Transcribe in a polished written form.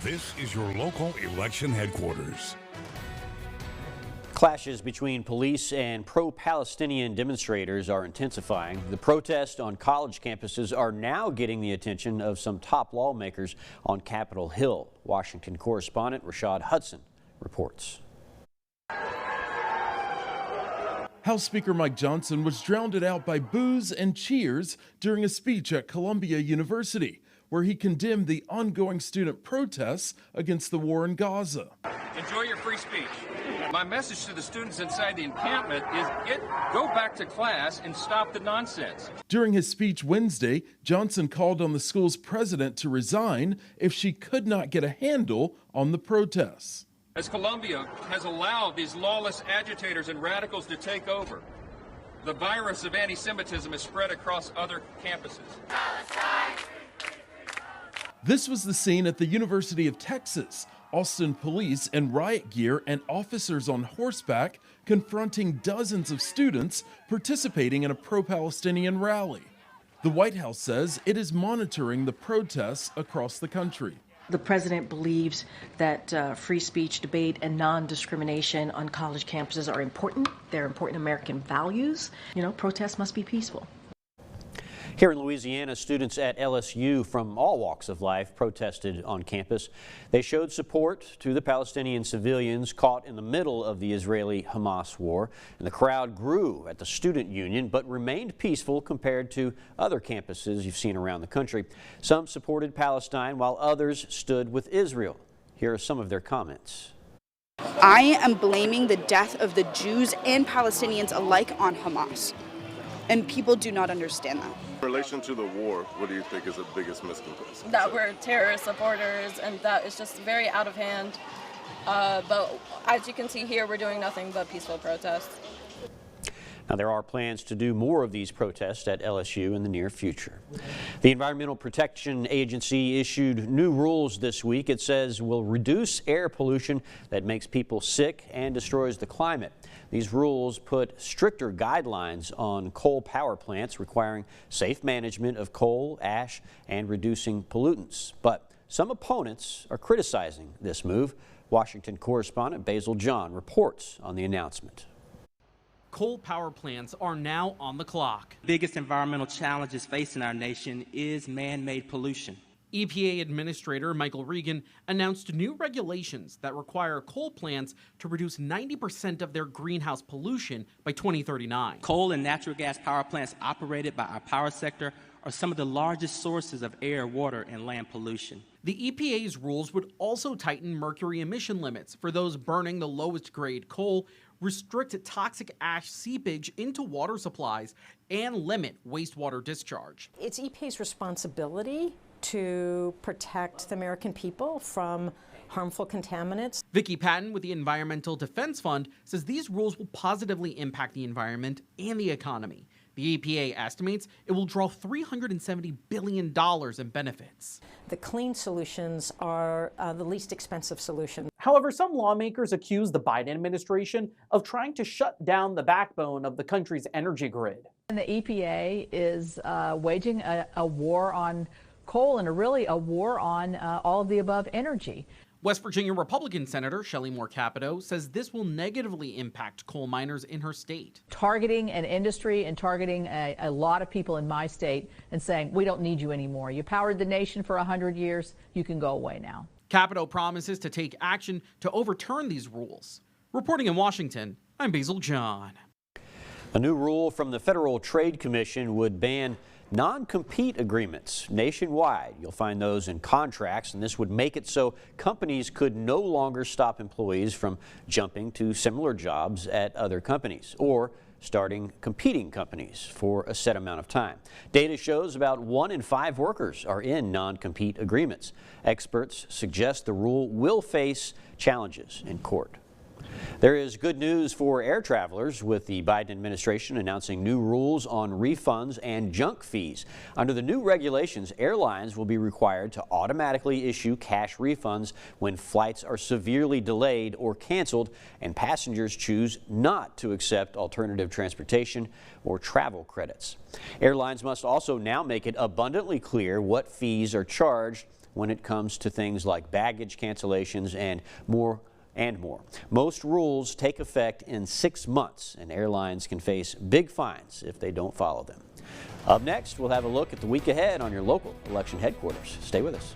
This is your local election headquarters. Clashes between police and pro-Palestinian demonstrators are intensifying. The protests on college campuses are now getting the attention of some top lawmakers on Capitol Hill. Washington correspondent Rashad Hudson reports. House Speaker Mike Johnson was drowned out by boos and cheers during a speech at Columbia University, where he condemned the ongoing student protests against the war in Gaza. Enjoy your free speech. My message to the students inside the encampment is go back to class and stop the nonsense. During his speech Wednesday, Johnson called on the school's president to resign if she could not get a handle on the protests. As Columbia has allowed these lawless agitators and radicals to take over, the virus of anti-Semitism is spread across other campuses. This was the scene at the University of Texas. Austin police in riot gear and officers on horseback confronting dozens of students participating in a pro-Palestinian rally. The White House says it is monitoring the protests across the country. The president believes that free speech, debate, and non-discrimination on college campuses are important. They're important American values. Protests must be peaceful. Here in Louisiana, students at LSU from all walks of life protested on campus. They showed support to the Palestinian civilians caught in the middle of the Israeli-Hamas war. And the crowd grew at the student union, but remained peaceful compared to other campuses you've seen around the country. Some supported Palestine, while others stood with Israel. Here are some of their comments. I am blaming the death of the Jews and Palestinians alike on Hamas. And people do not understand that. In relation to the war, what do you think is the biggest misconception? That we're terrorist supporters and that it's just very out of hand. But as you can see here, we're doing nothing but peaceful protests. Now, there are plans to do more of these protests at LSU in the near future. The Environmental Protection Agency issued new rules this week. It says will reduce air pollution that makes people sick and destroys the climate. These rules put stricter guidelines on coal power plants, requiring safe management of coal, ash, and reducing pollutants. But some opponents are criticizing this move. Washington correspondent Basil John reports on the announcement. Coal power plants are now on the clock. The biggest environmental challenges facing our nation is man-made pollution. EPA Administrator Michael Regan announced new regulations that require coal plants to reduce 90% of their greenhouse pollution by 2039. Coal and natural gas power plants operated by our power sector are some of the largest sources of air, water, and land pollution. The EPA's rules would also tighten mercury emission limits for those burning the lowest grade coal, restrict toxic ash seepage into water supplies, and limit wastewater discharge. It's EPA's responsibility to protect the American people from harmful contaminants. Vicki Patton with the Environmental Defense Fund says these rules will positively impact the environment and the economy. The EPA estimates it will draw $370 billion in benefits. The clean solutions are the least expensive solution. However, some lawmakers accuse the Biden administration of trying to shut down the backbone of the country's energy grid. And the EPA is waging a war on coal and really a war on all of the above energy. West Virginia Republican Senator Shelley Moore Capito says this will negatively impact coal miners in her state. Targeting an industry and targeting a lot of people in my state and saying, we don't need you anymore. You powered the nation for 100 years. You can go away now. Capito promises to take action to overturn these rules. Reporting in Washington, I'm Basil John. A new rule from the Federal Trade Commission would ban non-compete agreements nationwide. You'll find those in contracts, and this would make it so companies could no longer stop employees from jumping to similar jobs at other companies or starting competing companies for a set amount of time. Data shows about 1 in 5 workers are in non-compete agreements. Experts suggest the rule will face challenges in court. There is good news for air travelers, with the Biden administration announcing new rules on refunds and junk fees. Under the new regulations, airlines will be required to automatically issue cash refunds when flights are severely delayed or canceled and passengers choose not to accept alternative transportation or travel credits. Airlines must also now make it abundantly clear what fees are charged when it comes to things like baggage cancellations and more. Most rules take effect in 6 months, and airlines can face big fines if they don't follow them. Up next, we'll have a look at the week ahead on your local election headquarters. Stay with us.